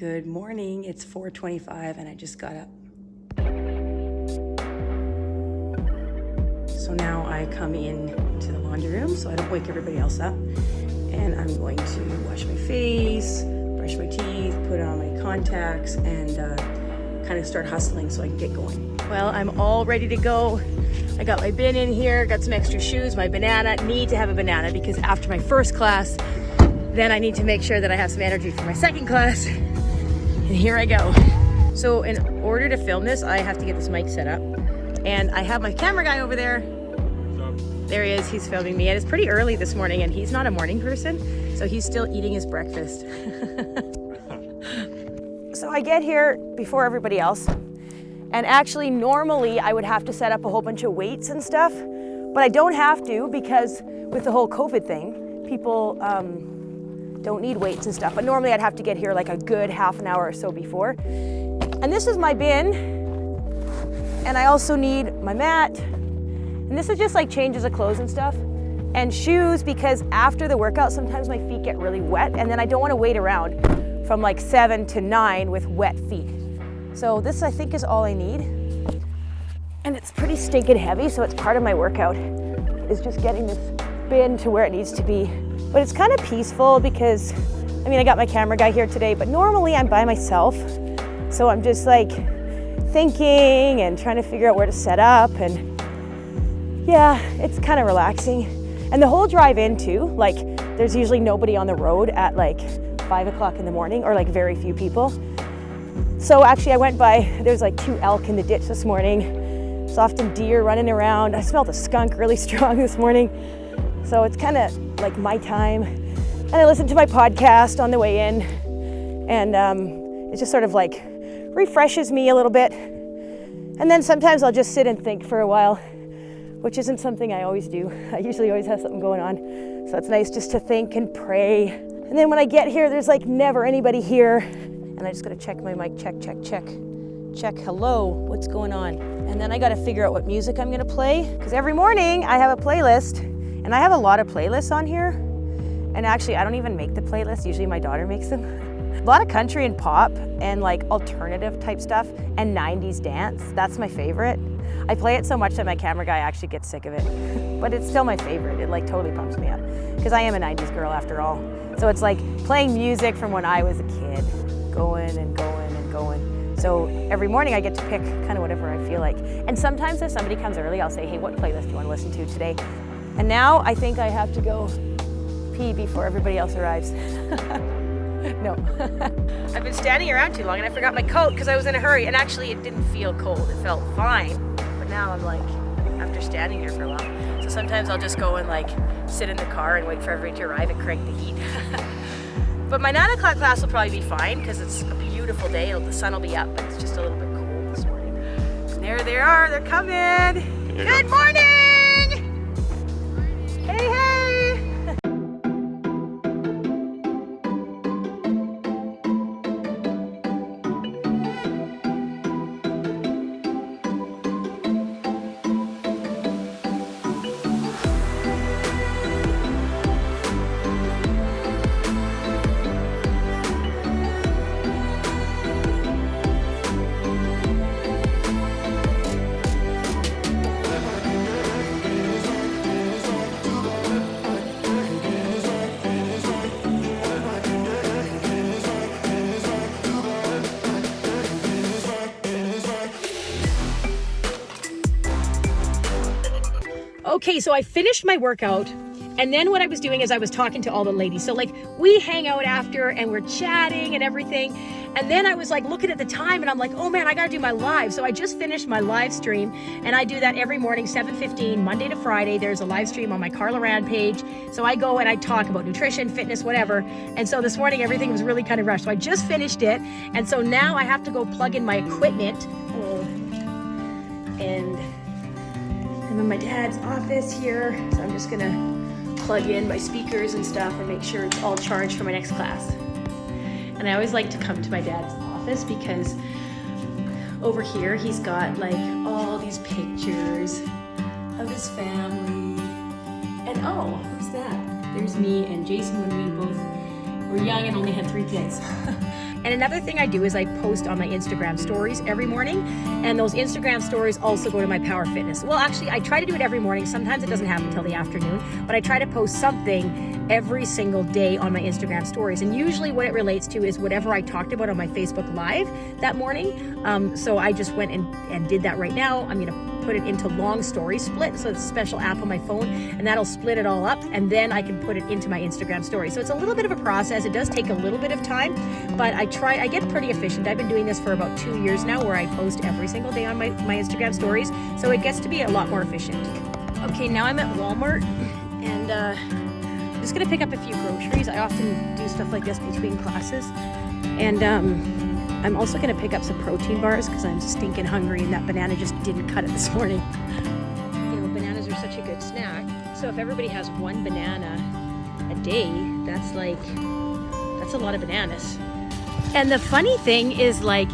Good morning, it's 4:25 and I just got up. So now I come in to the laundry room so I don't wake everybody else up. And I'm going to wash my face, brush my teeth, put on my contacts, and kind of start hustling so I can get going. Well, I'm all ready to go. I got my bin in here, got some extra shoes, my banana. Need to have a banana because after my first class, then I need to make sure that I have some energy for my second class. And here I go. So in order to film this, I have to get this mic set up. And I have my camera guy over there. There he is, he's filming me. And it's pretty early this morning and he's not a morning person, so he's still eating his breakfast. So I get here before everybody else. And actually, normally I would have to set up a whole bunch of weights and stuff, but I don't have to because with the whole COVID thing, people don't need weights and stuff. But normally I'd have to get here like a good half an hour or so before. And this is my bin. And I also need my mat. And this is just like changes of clothes and stuff. And shoes, because after the workout, sometimes my feet get really wet and then I don't want to wait around from like 7 to 9 with wet feet. So this I think is all I need. And it's pretty stinking heavy, so it's part of my workout, is just getting this bin to where it needs to be. But it's kind of peaceful because, I mean, I got my camera guy here today, but normally I'm by myself. So I'm just like thinking and trying to figure out where to set up, and yeah, it's kind of relaxing. And the whole drive in too, like there's usually nobody on the road at like 5 o'clock in the morning, or like very few people. So actually I went by, there's like 2 elk in the ditch this morning. Saw some deer running around. I smelled a skunk really strong this morning. So it's kind of like my time. And I listened to my podcast on the way in. And it just sort of like refreshes me a little bit. And then sometimes I'll just sit and think for a while, which isn't something I always do. I usually always have something going on. So it's nice just to think and pray. And then when I get here, there's like never anybody here. And I just gotta check my mic, check. Check, hello, what's going on? And then I gotta figure out what music I'm gonna play. Because every morning I have a playlist, and I have a lot of playlists on here. And actually, I don't even make the playlist. Usually my daughter makes them. A lot of country and pop and like alternative type stuff and 90s dance. That's my favorite. I play it so much that my camera guy actually gets sick of it. But it's still my favorite. It like totally pumps me up. Because I am a 90s girl after all. So it's like playing music from when I was a kid. Going and going and going. So every morning I get to pick kind of whatever I feel like. And sometimes if somebody comes early, I'll say, hey, what playlist do you want to listen to today? And now I think I have to go pee before everybody else arrives. No. I've been standing around too long and I forgot my coat because I was in a hurry. And actually it didn't feel cold, it felt fine. But now I'm like, after standing here for a while. So sometimes I'll just go and like sit in the car and wait for everybody to arrive and crank the heat. But my 9 o'clock class will probably be fine because it's a beautiful day. The sun will be up, but it's just a little bit cold this morning. And there they are, they're coming. Yeah. Good morning! Hey, hey! Okay, so I finished my workout, and then what I was doing is I was talking to all the ladies. So like we hang out after and we're chatting and everything. And then I was like looking at the time and I'm like, oh man, I gotta do my live. So I just finished my live stream, and I do that every morning, 7:15, Monday to Friday. There's a live stream on my Carla Rand page. So I go and I talk about nutrition, fitness, whatever. And so this morning everything was really kind of rushed. So I just finished it. And so now I have to go plug in my equipment. And I'm in my dad's office here, so I'm just gonna plug in my speakers and stuff and make sure it's all charged for my next class. And I always like to come to my dad's office because over here he's got like all these pictures of his family. And oh, who's that? There's me and Jason when we both were young and only had 3 kids. And another thing I do is I post on my Instagram stories every morning, and those Instagram stories also go to my Power Fitness. Well, actually, I try to do it every morning. Sometimes it doesn't happen until the afternoon, but I try to post something every single day on my Instagram stories. And usually what it relates to is whatever I talked about on my Facebook Live that morning. So I just went and did that right now. I'm gonna put it into long story split. So it's a special app on my phone, and that'll split it all up, and then I can put it into my Instagram story. So it's a little bit of a process. It does take a little bit of time, but I get pretty efficient. I've been doing this for about 2 years now, where I post every single day on my Instagram stories. So it gets to be a lot more efficient. Okay, now I'm at Walmart, and I'm just gonna pick up a few groceries. I often do stuff like this between classes. And I'm also gonna pick up some protein bars because I'm stinking hungry, and that banana just didn't cut it this morning. You know, bananas are such a good snack. So if everybody has one banana a day, that's a lot of bananas. And the funny thing is, like,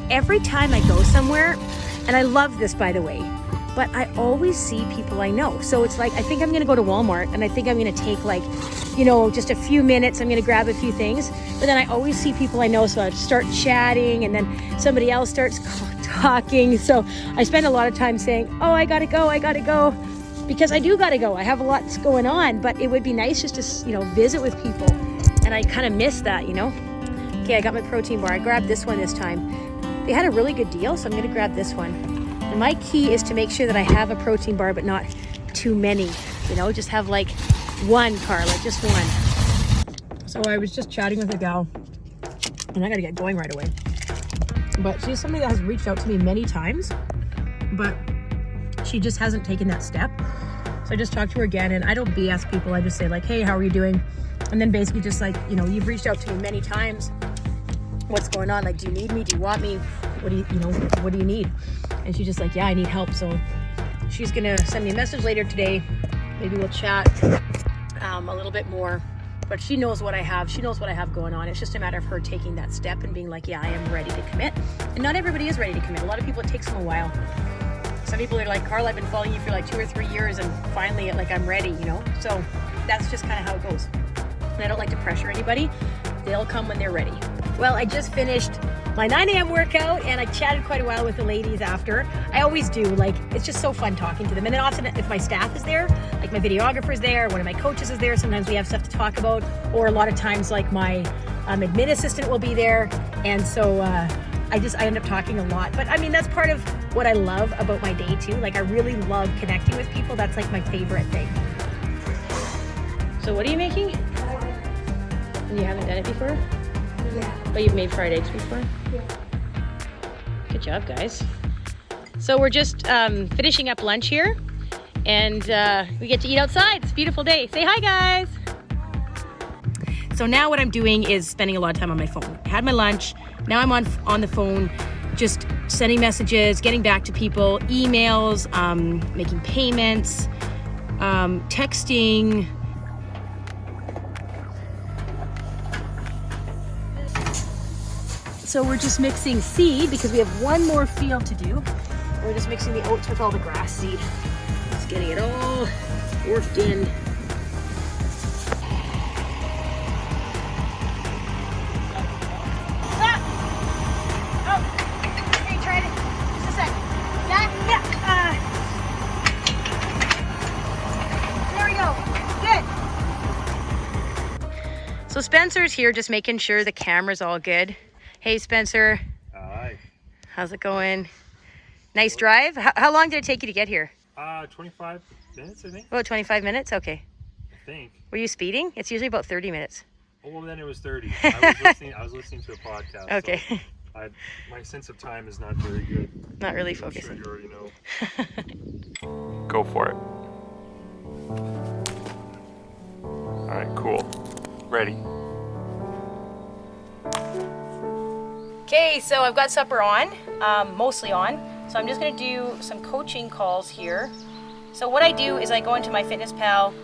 every time I go somewhere, and I love this, by the way, but I always see people I know. So it's like, I think I'm gonna go to Walmart, and I think I'm gonna take, like, you know, just a few minutes. I'm gonna grab a few things, but then I always see people I know, so I start chatting, and then somebody else starts talking. So I spend a lot of time saying, oh, I gotta go, because I do gotta go. I have a lot that's going on, but it would be nice just to, you know, visit with people. And I kind of miss that, you know? Okay, I got my protein bar. I grabbed this one this time. They had a really good deal, so I'm gonna grab this one. And my key is to make sure that I have a protein bar, but not too many, you know, just have like one, Carla, just one. So I was just chatting with a gal, and I gotta get going right away. But she's somebody that has reached out to me many times, but she just hasn't taken that step. So I just talked to her again, and I don't BS people. I just say like, hey, how are you doing? And then basically just like, you know, you've reached out to me many times. What's going on? Like, do you need me? Do you want me? What do you need? And she's just like, yeah, I need help. So she's gonna send me a message later today. Maybe we'll chat a little bit more. But she knows what I have. She knows what I have going on. It's just a matter of her taking that step and being like, yeah, I am ready to commit. And not everybody is ready to commit. A lot of people, it takes them a while. Some people are like, Carla, I've been following you for like 2 or 3 years, and finally, like, I'm ready, you know? So that's just kind of how it goes. And I don't like to pressure anybody. They'll come when they're ready. Well, I just finished my 9 a.m. workout, and I chatted quite a while with the ladies after. I always do. Like, it's just so fun talking to them. And then often if my staff is there, like my videographer's there, one of my coaches is there, sometimes we have stuff to talk about. Or a lot of times, like, my admin assistant will be there. And so I end up talking a lot. But I mean, that's part of what I love about my day too. Like, I really love connecting with people. That's like my favorite thing. So what are you making? You haven't done it before? Yeah. But you've made fried eggs before? Yeah. Good job, guys. So we're just finishing up lunch here, and we get to eat outside. It's a beautiful day. Say hi, guys. So now what I'm doing is spending a lot of time on my phone. I had my lunch. Now I'm on the phone, just sending messages, getting back to people, emails, making payments, texting. So we're just mixing seed because we have one more field to do. We're just mixing the oats with all the grass seed. Just getting it all worked in. So Spencer's here just making sure the camera's all good. Hey, Spencer. Hi. How's it going? Nice drive. How long did it take you to get here? 25 minutes, I think. About 25 minutes? Okay. I think. Were you speeding? It's usually about 30 minutes. Oh, well, then it was 30. I was listening to a podcast. Okay. So my sense of time is not very good. Not really I'm focused. sure you already know. Go for it. All right, cool. Ready. Okay, so I've got supper on, mostly on. So I'm just gonna do some coaching calls here. So what I do is I go into my FitnessPal,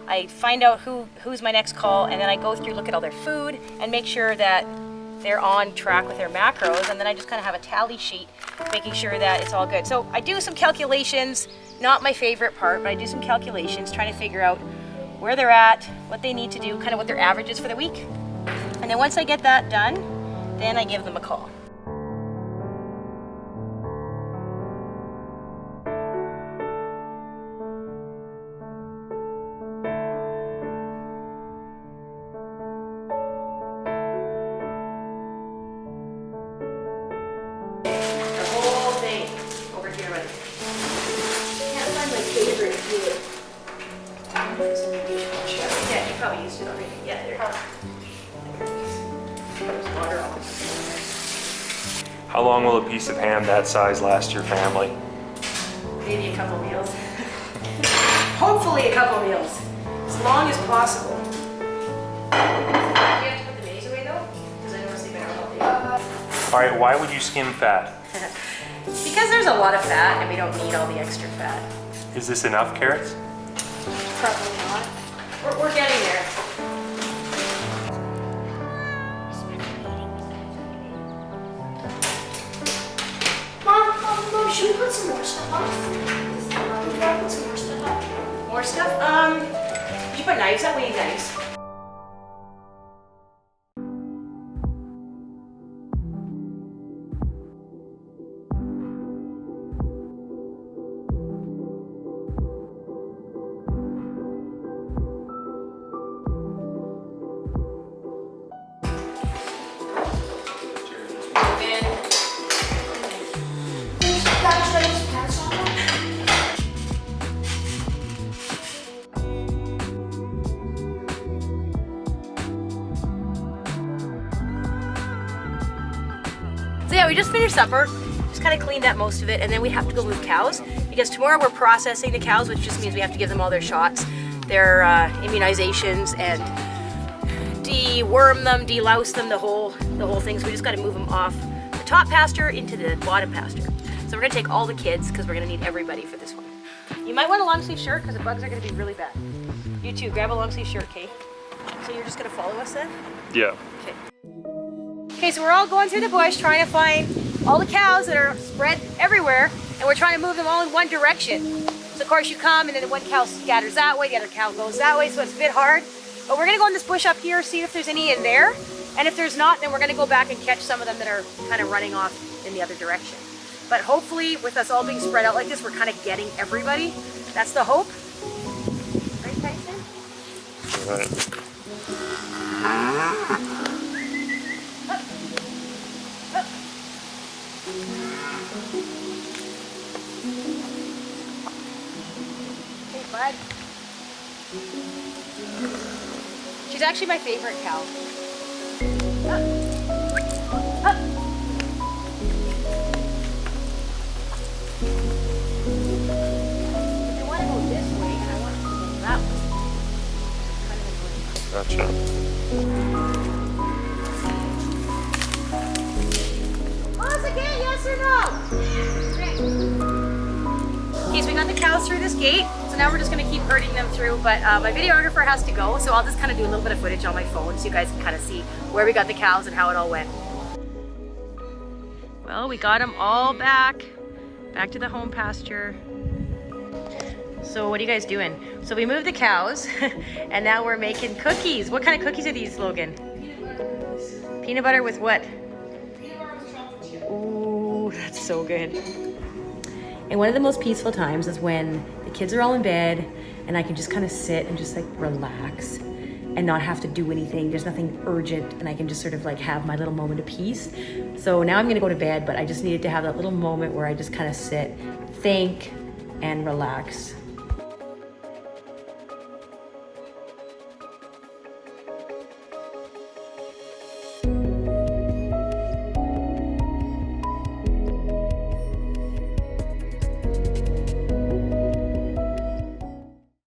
I find out who's my next call, and then I go through, look at all their food, and make sure that they're on track with their macros, and then I just kind of have a tally sheet, making sure that it's all good. So I do some calculations, not my favorite part, but I do some calculations, trying to figure out where they're at, what they need to do, kind of what their average is for the week. And then once I get that done, Then I give them a call. The whole thing over here, buddy. Can't find my favorite food. Yeah, you probably used it already. Yeah, there. There's water all. How long will a piece of ham that size last your family? Maybe a couple meals. Hopefully a couple meals. As long as possible. Do you have to put the maize away though? Because I noticed they've been out all day. All right, why would you skim fat? Because there's a lot of fat and we don't need all the extra fat. Is this enough carrots? Probably not. We're getting there. Mom, should we put some more stuff on? Put some more stuff on. More stuff? Did you put knives up? We need knives. So yeah, we just finished supper, just kind of cleaned up most of it, and then we have to go move cows because tomorrow we're processing the cows, which just means we have to give them all their shots, their immunizations, and deworm them, delouse them, the whole thing. So we just got to move them off the top pasture into the bottom pasture. So we're gonna take all the kids because we're gonna need everybody for this one. You might want a long sleeve shirt because the bugs are gonna be really bad. You too, grab a long sleeve shirt, Kate. So you're just gonna follow us then? Yeah. Okay. Okay, so we're all going through the bush trying to find all the cows that are spread everywhere, and we're trying to move them all in one direction. So of course you come and then one cow scatters that way, the other cow goes that way, so it's a bit hard. But we're gonna go in this bush up here, see if there's any in there. And if there's not, then we're gonna go back and catch some of them that are kind of running off in the other direction. But hopefully with us all being spread out like this, we're kind of getting everybody. That's the hope. Right, Tyson? All right. Hey, bud. She's actually my favorite cow. Up. If you want to go this way, and I want to go that way. Kind of Gotcha. pause again, yes or no? Okay, so we got the cows through this gate. So now we're just gonna keep herding them through, but my videographer has to go, so I'll just kind of do a little bit of footage on my phone so you guys can kind of see where we got the cows and how it all went. Well, we got them all back to the home pasture. So what are you guys doing? So we moved the cows and now we're making cookies. What kind of cookies are these, Logan? Peanut butter with what? Peanut butter with chocolate chip. Ooh, that's so good. And one of the most peaceful times is when the kids are all in bed and I can just kind of sit and just like relax and not have to do anything. There's nothing urgent and I can just sort of like have my little moment of peace. So now I'm gonna go to bed, but I just needed to have that little moment where I just kind of sit, think, and relax.